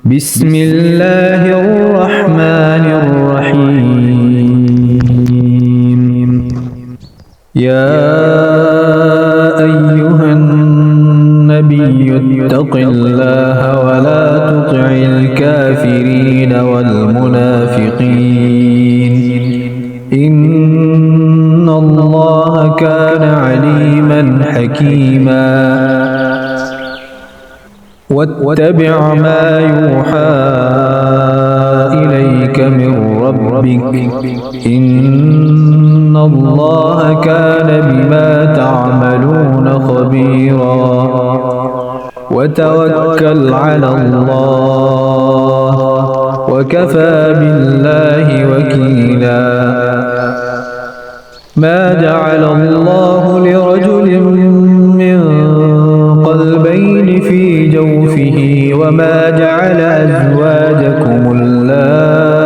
بسم الله الرحمن الرحيم. يا أيها النبي اتق الله ولا تطع الكافرين والمنافقين إن الله كان عليما حكيما. واتبع ما يوحى إليك من ربك إن الله كان بما تعملون خبيرا. وتوكل على الله وكفى بالله وكيلا. ما جعل الله لرجل من قلبين في جوفه وما جعل أزواجكم اللائي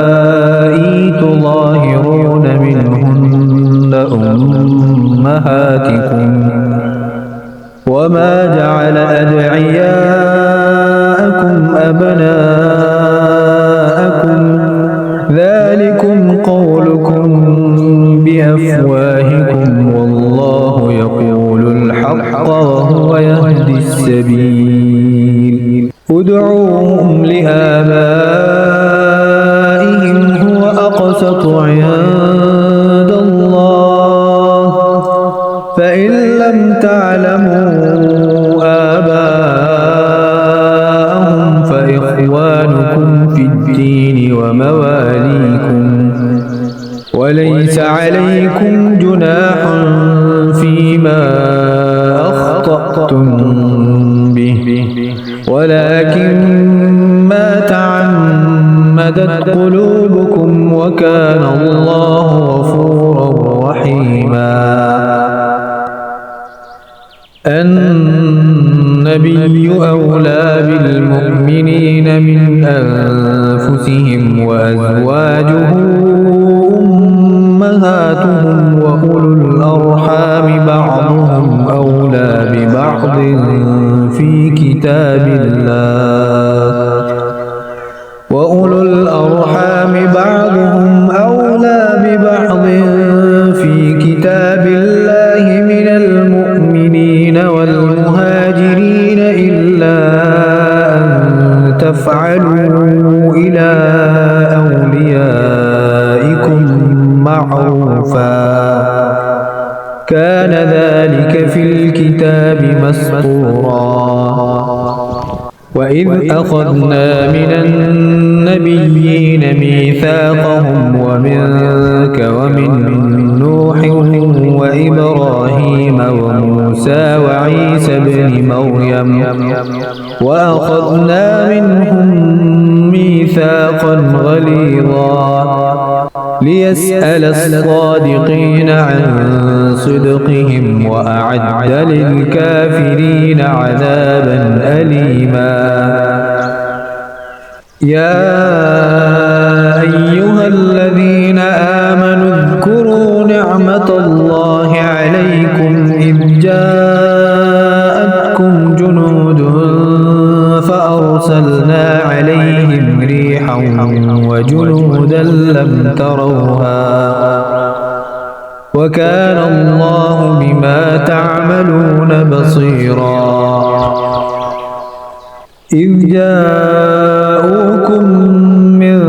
تظاهرون منهن أمهاتكم وما جعل أدعياءكم أبناءكم ذلكم قولكم بأفواهكم والله يقول الحق وهو يهدي السبيل. ادعوهم لآبائهم هو أقسط عند الله فإن لم تعلموا آباءهم فإخوانكم في الدين ومواليكم وليس عليكم جناح فيما أخطأتم به ولكن ما تعمدت قلوبكم وكان الله غفورا رحيما. النبي أولى بالمؤمنين من أنفسهم وأزواجه أمهاتهم وأولو الأرحام بعضهم أولى ببعض في كتاب الله وأولو الأرحام بعضهم أولى ببعض في كتاب الله من المؤمنين والمهاجرين إلا أن تفعلوا إلى أوليائكم معروفا كان ذلك في الكتاب مسطورا. وإذ أخذنا من النبيين ميثاقهم ومنك ومن نوح وإبراهيم وموسى وعيسى بن مريم وأخذنا منهم ميثاقا غليظا ليسأل الصادقين عن صدقهم وأعد للكافرين عذابا أليما. يا أيها الذين آمنوا اذكروا نعمة الله عليكم إذ جاءتكم جنود فأرسلنا عليهم ريحا وجنودا لم تروها وكان الله بما تعملون بصيرا. إذ جاءوكم من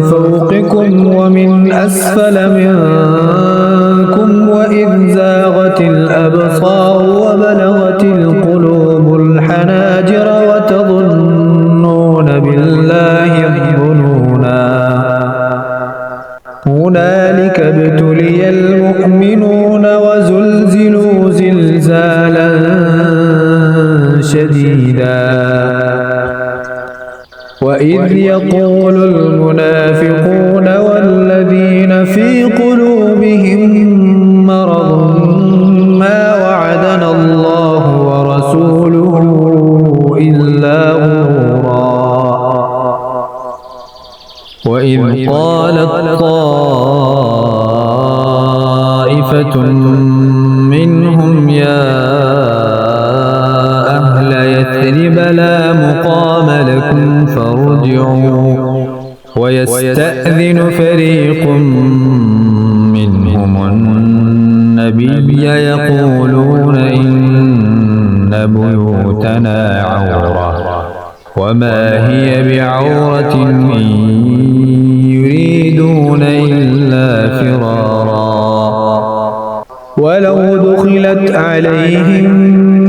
فوقكم ومن أسفل منكم وإذ زاغت الأبصار وبلغت القلوب الحناجر وتظنون بالله الظنونا. هنالك ابتلي المؤمنون وزلزلوا زلزالا شديدا. وإذ يقول المنافقون والذين في قلوبهم مرض ما وعدنا الله ورسوله إلا غرورا. وإذ قالت طائفة منهم يا أهل يثرب لا مقام لكم فارجعوا ويستأذن فريق منهم النبي يقولون إن بيوتنا عورة وما هي بعورة إن يريدون إلا فرارا ولو دخلت عليهم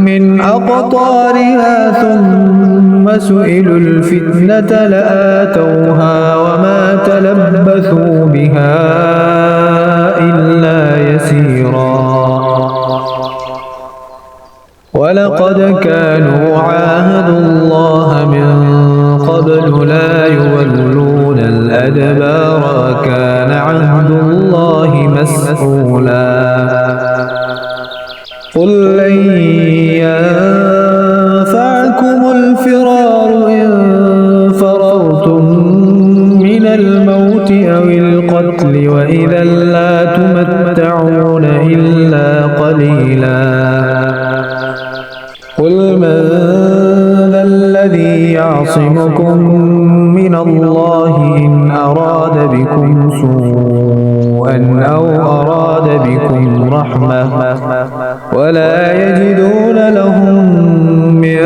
من أقطارها ثم سئلوا الفتنة لآتوها وما تلبثوا بها إلا يسيرا ولقد كانوا عاهدوا الله من قبل لا يولون الأدبار وكان عهد الله مسئولا قل لن ينفعكم الفرار إن فررتم من الموت أو القتل وإذا لا تمتعون إلا قليلا قل من ذا الذي يعصمكم من الله إن أراد بكم سوءا أو أراد بكم رحمة ولا يجدون لهم من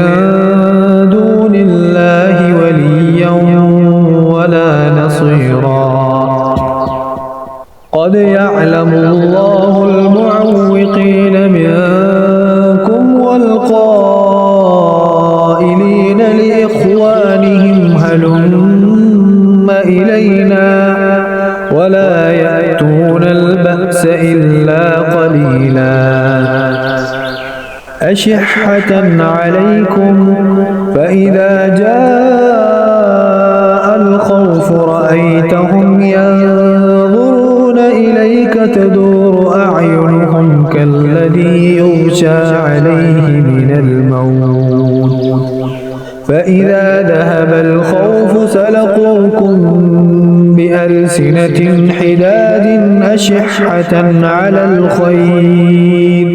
دون الله وليا ولا نصيرا قد يعلم الله المعوقين منكم والقائلين لإخوانهم هلم إلينا ولا يأتون البأس إلا قليلا أشحة عليكم فإذا جاء الخوف رأيتهم ينظرون إليك تدور أعينهم كالذي يغشى عليه من الموت فإذا ذهب الخوف سلقوكم بألسنة حداد أشحة على الخير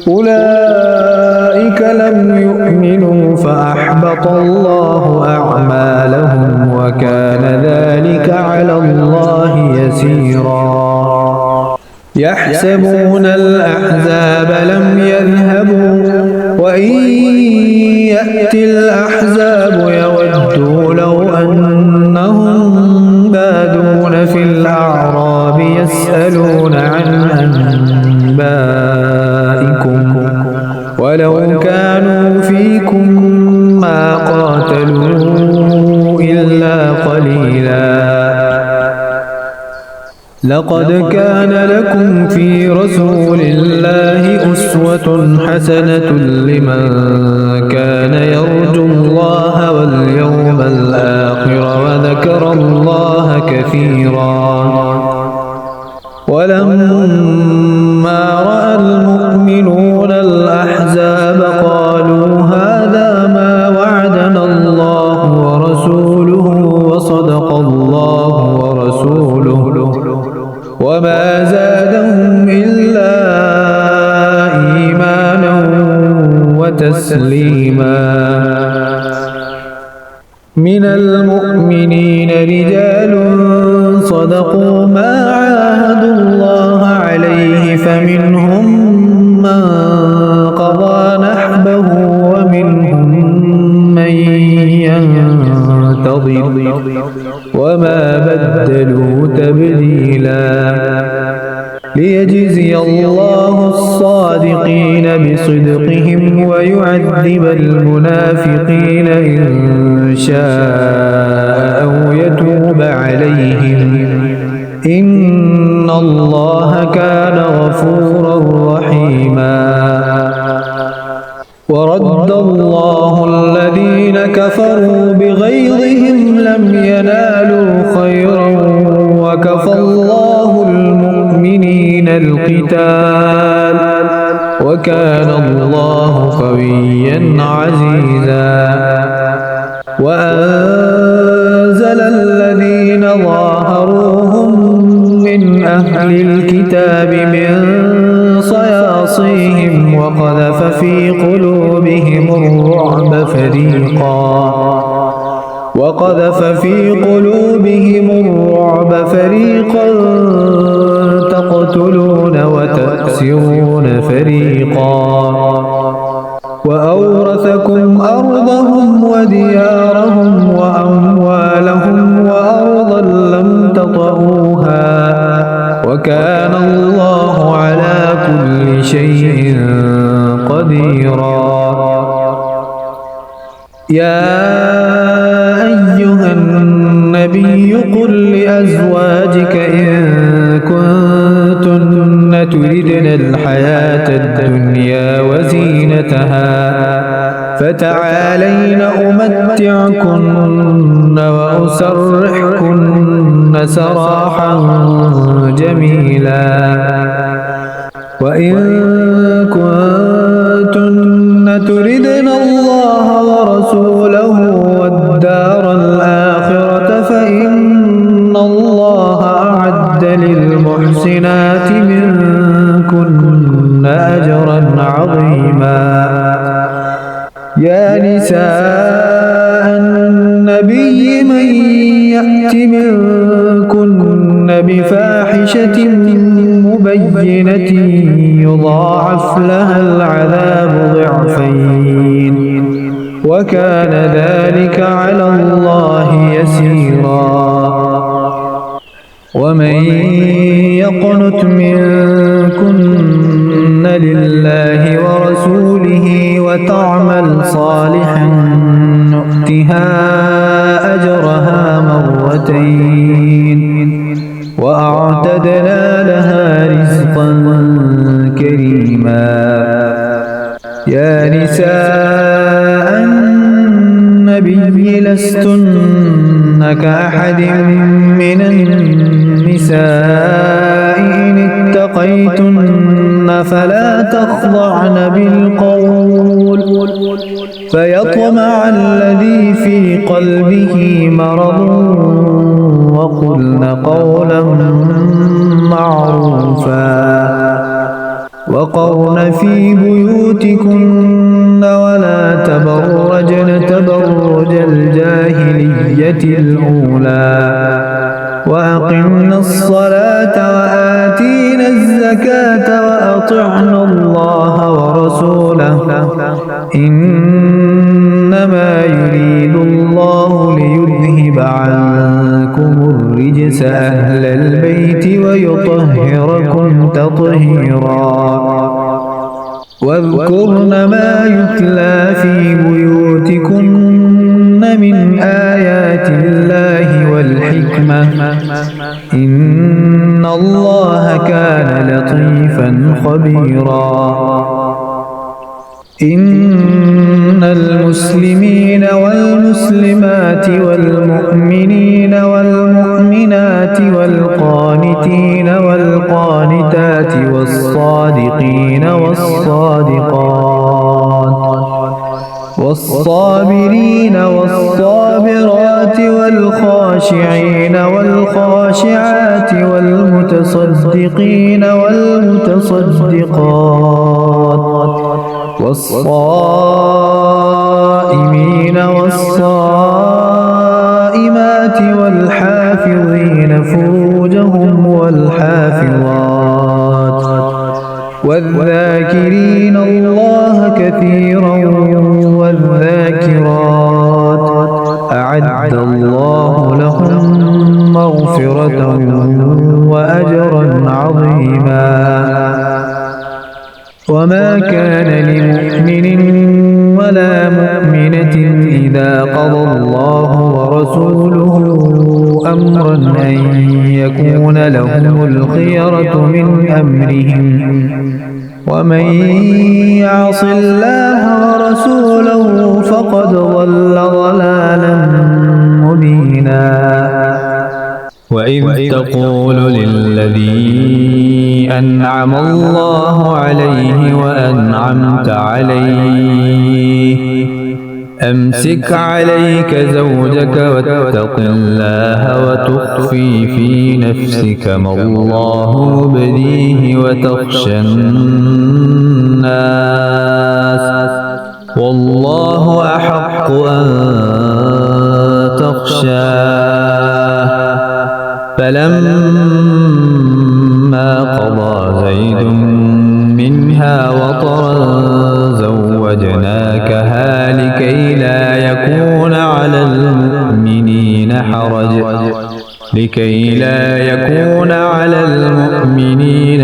أولئك لم يؤمنوا فأحبط الله أعمالهم وكان ذلك على الله يسيرا يحسبون الأحزاب لم يذهبوا وإن يأتي الأحزاب يودوا لو أنهم بادون في الأعراب يسألون عن أنبائكم ولو كانوا فيكم ما قاتلوا إلا قليلا لقد كان لكم في رسول الله أسوة حسنة لمن كان يرجو الله واليوم الآخر وذكر الله كثيرا ولما رأى المؤمنون الأحزاب قالوا هذا ما وعدنا الله ورسوله وصدق الله ورسوله وما زادهم إلا إيمانا وتسليما من المؤمنين رجال صدقوا ما عاهدوا الله عليه فمنهم من قضى نحبه ومنهم من ينتظر وما بدلوا تبديلا ليجزي الله الصادقين بصدقهم ويعذب المنافقين إن شاء أو يتوب عليهم إن الله كان غفورا رحيما ورد الله الذين كفروا بغيظهم لم ينالوا خيرا وكفى الله المؤمنين القتال وكان الله قويا عزيزا وأنزل الذين ظاهروهم من أهل الكتاب من صياصيهم وقذف في قلوبهم الرعب فريقا وقذف في قلوبهم الرعب فريقا تقتلون وتأسرون فريقا وأورثكم أرضهم وديارهم وأموالهم وأرضا لم تطئوها وكان الله على كل شيء قديرا. يا أيها النبي قل لأزواجك إن كنتن تردن الحياة الدنيا وزينتها فتعالين أمتعكن وأسرحكن سراحا جميلا. وإن كنتن تردن الله ورسوله والدار الآخرة فإن الله أعد للمحسنات منكن أجرا عظيما. يا نساء النبي من يأت منكن بفاحشة مبينة يضاعف لها العذاب ضعفين وكان ذلك على الله يسيرا. ومن يقنت منكن لله ورسوله وتعمل صالحا نؤتها أجرها مرتين وأعتدنا لها رزقا كريما. يا نساء النبي لستن كأحد من النساء إن اتقيتن فلا تخضعن بالقول فيطمع الذي في قلبه مرض وقلن قولا معروفا. وقرن في بيوتكن ولا تبرجن تبرج الجاهلية الأولى وأقمنا الصلاة وآتينا الزكاة وأطعنا الله ورسوله إنما يريد الله ليذهب عنكم الرجس أهل البيت ويطهركم تطهيرا. واذكرن ما يتلى في بيوتكن من آيات الله والحكمة إن الله كان لطيفا خبيرا. إن المسلمين والمسلمات والمؤمنين والمؤمنات والقانتين والقانتات والصادقين والصابرين والصابرات والخاشعين والخاشعات والمتصدقين والمتصدقات والصائمين والصائمات والحافظين فروجهم والحافظات والذاكرين الله كثيرا والذاكرات أعد الله لهم مغفرة وأجرا عظيما. وما كان لمؤمن ولا مؤمنة إذا قضى الله ورسوله أمرا أن يكون لهم الخيرة من أمرهم ومن يعص الله ورسوله فقد ضل ضلالا مبينا. وإذ تقول للذي أنعم الله عليه وأنعمت عليه أمسك عليك زوجك واتق الله وتخفي في نفسك ما الله مبديه وتخشى الناس والله أحق أن تخشى تغشاه فلما قضى زيد منها وطرا زوجناكها لكي لا يكون على المؤمنين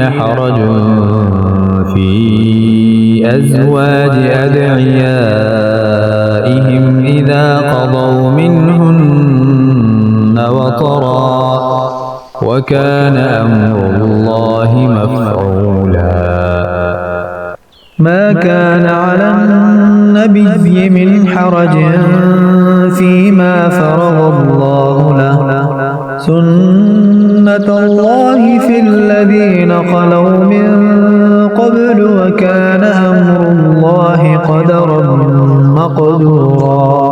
حرج في أزواج أدعيائهم إذا قضوا منهن وطرا وكان أمر الله مفعولا ما كان على النبي من حرج فيما فرض الله له سنة الله في الذين خلوا من قبل وكان أمر الله قدرا مقدورا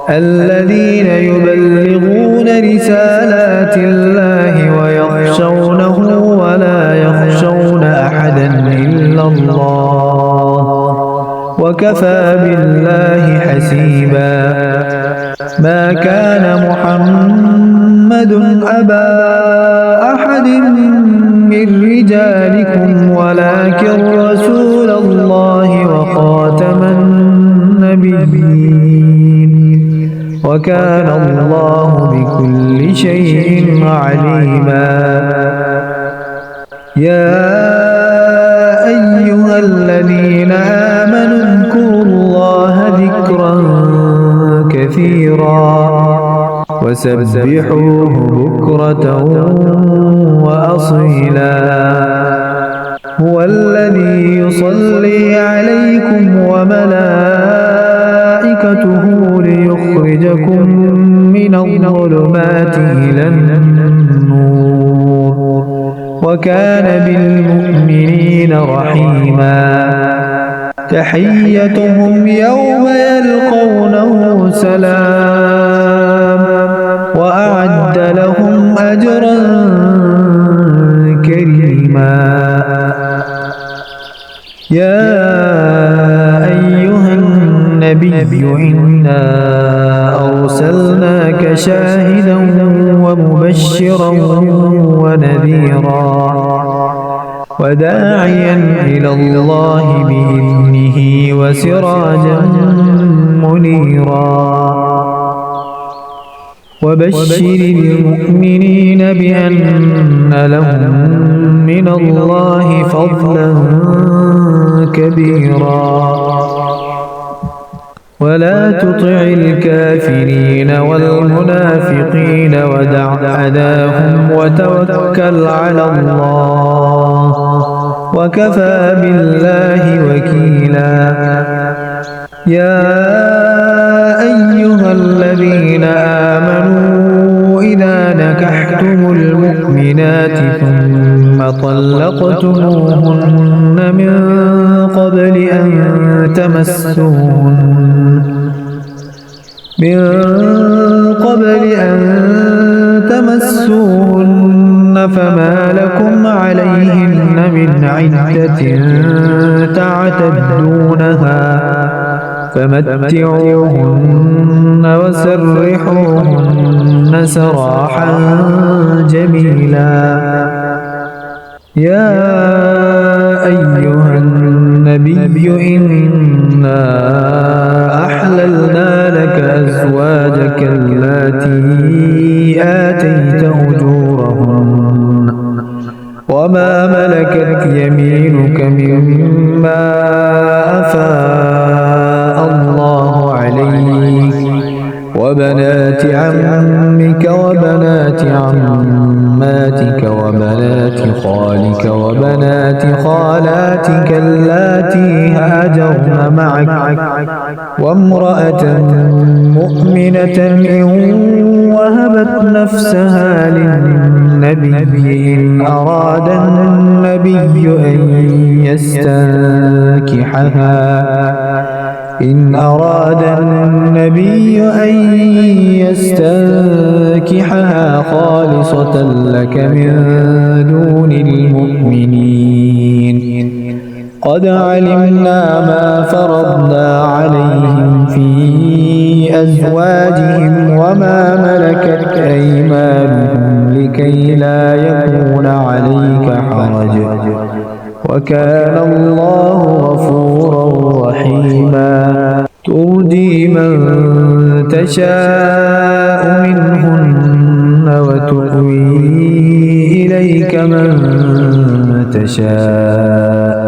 الذين يبلغون رسالات الله ويخشونه ولا يخشون أحدا إلا الله وكفى بالله حسيبا ما كان محمد أبا أحد من رجالكم ولكن رسول الله وخاتم النبيين وكان الله بكل شيء عليما يا أيها الذين آمنوا اذكروا الله ذكرا كثيرا وسبحوه بكرة وأصيلا هو الذي يصلي عليكم وملائكته ليخرجكم من الظلمات إلى النور وكان بالمؤمنين رحيما تحيتهم يوم يلقونه سلام وأعد لهم أجرا كريما يا أيها النبي إنا أرسلناك شاهدا ومبشرا ونذيرا وداعيا إلى الله بإذنه وسراجا منيرا وبشر المؤمنين بأن لهم من الله فضلا كبيرا ولا تطع الكافرين والمنافقين ودع أذاهم وتوكل على الله وكفى بالله وكيلا يا أيها الذين آمنوا إذا نكحتم المؤمنات ثم طلقتموهن من قبل أن تمسوهن فما لكم عليهن من عدة تعتدونها فمتعوهن وسرحوهن سراحا جميلا يا أيها النبي إنا أحللنا لك أزواجك اللاتي آتيت أجورهن وما ملكت يمينك مما أفاء الله عليك وبنات عمك وبنات عماتك وبنات خالك وبنات خالاتك اللاتي هاجرن معك وامرأة مؤمنة إن وهبت نفسها للنبي إن أراد النبي أن يستنكحها خالصة لك من دون المؤمنين قد علمنا ما فرضنا عليهم في أزواجهم وما ملكت أيمانهم لكي لا يكون عليك حرج وكان الله غفورا رحيما ترجي من تشاء منهن وتؤوي إليك من تشاء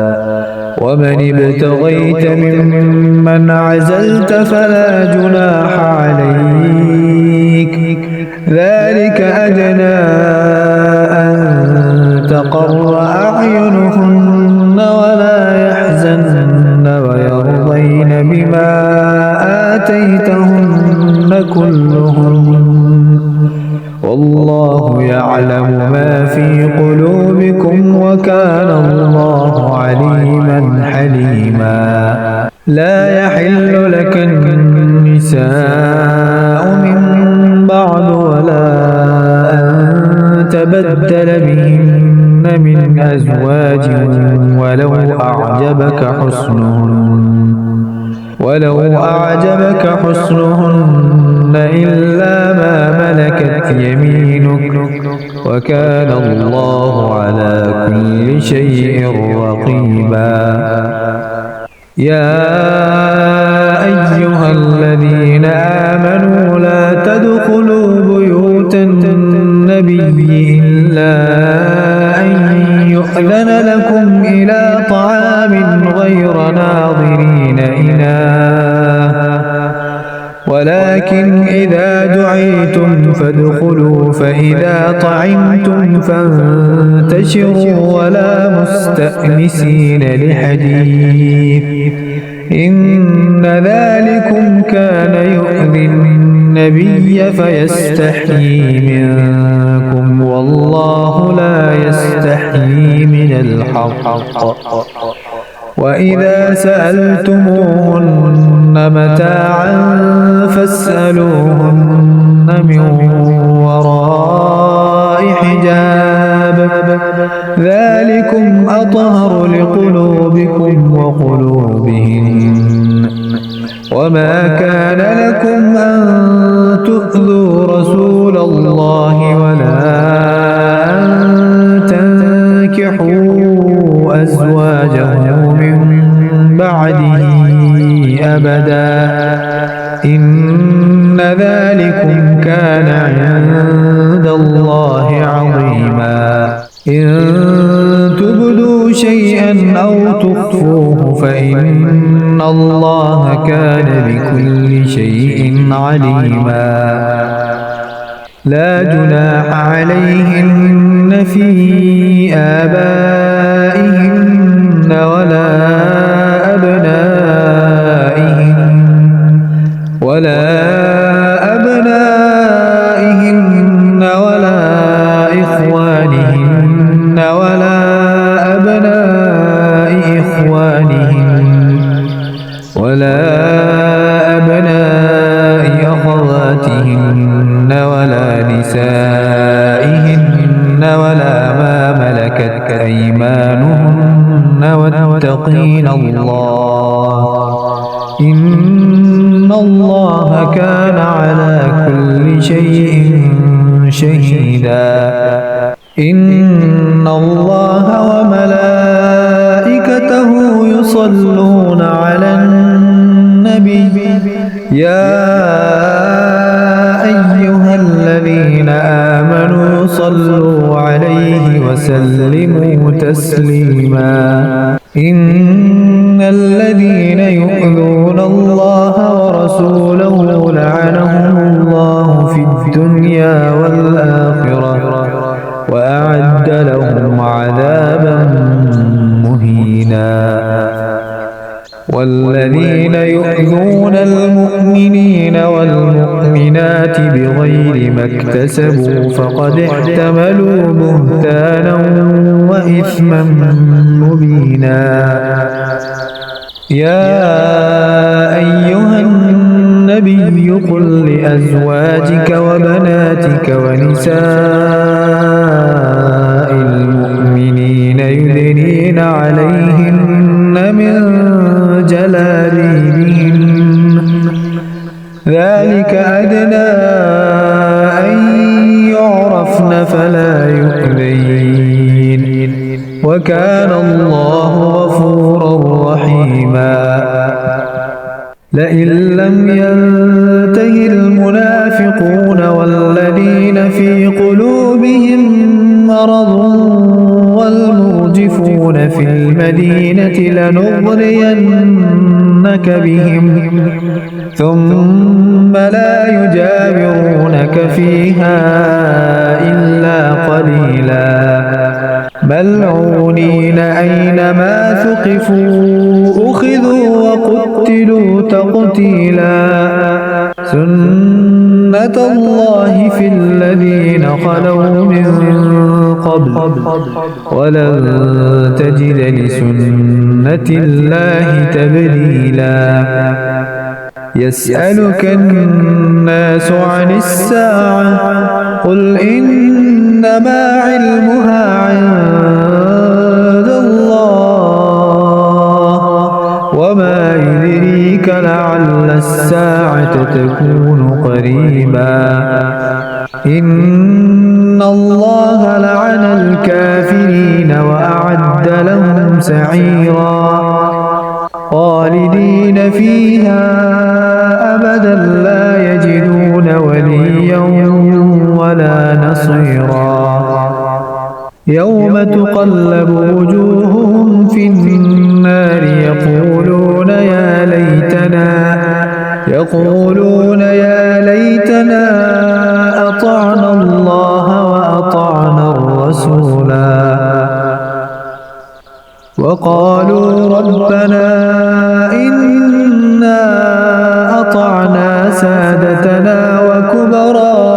ومن ابتغيت ممن عزلت فلا جناح عليك ذلك أدنى أن تقر أعينهن ولا يحزن ويرضين بما آتيتهن كلهن والله يعلم ما في قلوبكم وكان الله عليما حليما لا يحل لك النساء من بعد ولا أن تبدل بهن من أزواج ولو أعجبك حسنهن إلا ما ملكت يمينك وكان الله على كل شيء رقيبا يا أيها الذين آمنوا لا تدخلوا بيوت النبي إلا أن يؤذن لكم إلى طعام غير ناظرين إناه ولكن إذا دعيتم فادخلوا فإذا طعمتم فانتشروا ولا مستأنسين لحديث إن ذلكم كان يؤذي النبي فيستحيي منكم والله لا يستحيي من الحق وإذا سألتموهن متاعا فاسألوهن من وراء حجاب ذلكم أطهر لقلوبكم وقلوبهن وما كان لكم أن تؤذوا رسول الله ولا أن تنكحوا أزواجه من بعده أبدا إن ذلكم كان عند الله عظيما إن تبدوا شيئا أو تخفوه فإن الله كان بكل شيء عليما لا جناح عليهن في آبائهن ولا أبنائهن ولا إخوانهن ولا أبناء إخوانهن ولا أبناء أخواتهن ولا نسائهن ولا ما ملكت أيمانهن واتقين الله إن الله كان على كل شيء شهيدا إن الله وملائكته يصلون على النبي يا أيها الذين آمنوا صلوا عليه وسلموا تسليما إن الذين يؤذون الله ورسوله لعنهم الله في الدنيا والآخرة وأعد لهم عذابا مهينا والذين يؤذون المؤمنين والمؤمنات بغير ما اكتسبوا فقد احتملوا بهتانا وإثما مبينا يا أيها النبي قل لأزواجك وبناتك ونساء المؤمنين يدنين عليهن أدنى أن يعرفن فلا يؤذين وكان الله غفورا رحيما لئن لم ينته المنافقون والذين في قلوبهم مرض والمرجفون في المدينة لنغرينك بهم ثم لا يجاورونك فيها إلا قليلا ملعونين أينما ثقفوا أخذوا وقتلوا تقتيلا سنة الله في الذين خلوا من قبل ولن تجد لسنة الله تبديلا يسألك الناس عن الساعة قل إنما علمها عند الله وما يدريك لعل الساعة تكون قريبا إن الله لعن الكافرين وأعد لهم سعيرا خالدين فيها أبدا لا يجدون وليا ولا نصيرا يوم تقلب وجوههم في النار يقولون يا ليتنا أطعنا الله وأطعنا الرسولا وقالوا ربنا إنا أطعنا سادتنا وكبراءنا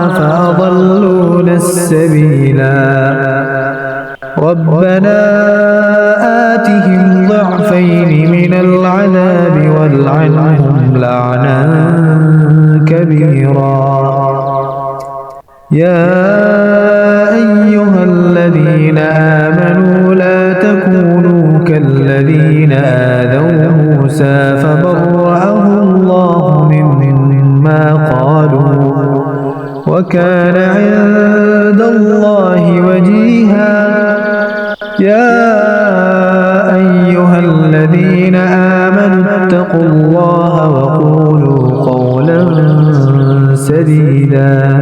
فأضلونا السبيلا ربنا آتهم ضعفين من العذاب والعنهم لعنا كبيرا يا أيها الذين آمنوا لا تكونوا كالذين آذوا موسى فبرأه الله مما قالوا وكان عند الله وجيها يا أيها الذين آمنوا اتقوا الله وقولوا قولا سديدا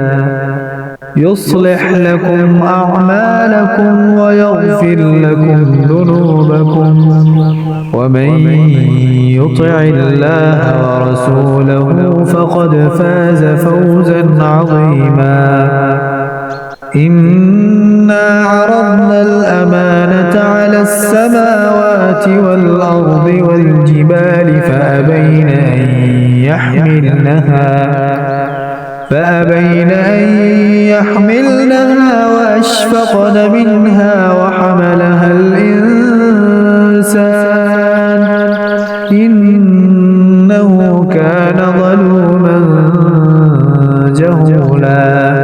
يصلح لكم أعمالكم ويغفر لكم ذنوبكم ومن يطع الله ورسوله فقد فاز فوزا عظيما إنا عرضنا الأمانة على السماوات والأرض والجبال فأبين أن يحملنها وأشفقن منها وحملها الإنسان إنه كان ظلوما جهولا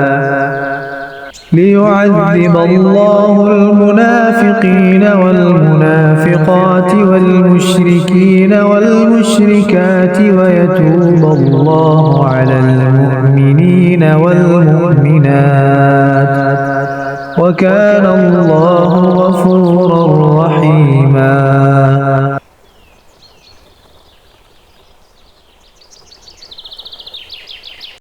ليعذب الله المنافقين والمنافقات والمشركين والمشركات ويتوب الله على المؤمنين والمؤمنات وكان الله غفورا رحيما